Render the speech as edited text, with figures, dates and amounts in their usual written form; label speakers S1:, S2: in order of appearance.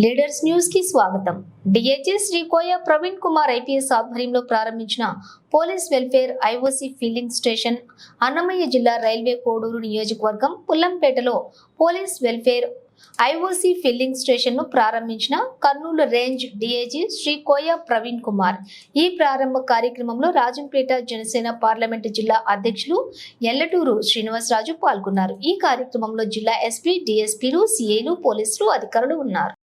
S1: Leaders news కి స్వాగతం. DIG Shri Koya Praveen Kumar IPS ఆధ్వర్యంలో ప్రారంభించిన police welfare IOC filling station Annamayya జిల్లా రైల్వే కోడూరు నియోజకవర్గం పుల్లంపేటలో police welfare IOC filling station ను ప్రారంభించిన కర్నూలు రేంజ్ డిఐజీ శ్రీ కోయ ప్రవీణ్ కుమార్. ఈ ప్రారంభ కార్యక్రమంలో రాజంపేట జనసేన పార్లమెంటు జిల్లా అధ్యక్షులు ఎల్లటూరు శ్రీనివాసరాజు పాల్గొన్నారు. ఈ కార్యక్రమంలో జిల్లా ఎస్పీ, డిఎస్పీలు, సిఐలు, పోలీసులు, అధికారులు ఉన్నారు.